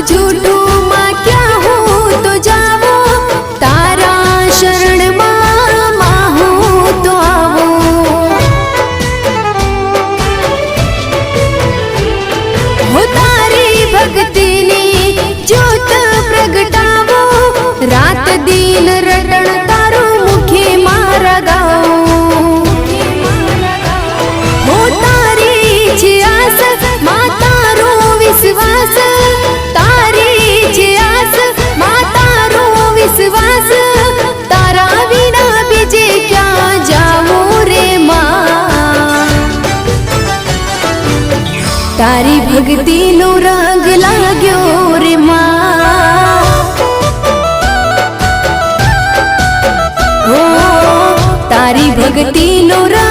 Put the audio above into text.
झूठूं मां क्या हूँ तो जावो, तारा शरण मां हूँ तो आवो। हो तारी भक्ति नी ज्योत प्रगटावो, रात दिन रटण तारो मुखे मारा गाओ। हो तारी छे आस मां तारो विश्वास, तारी छे आस मां तारो विश्वास, तारा विना बीजे क्या जावो रे मां। तारी भक्ति नो रंग लाग्यो रे मां, हो तारी भक्ति नो रंग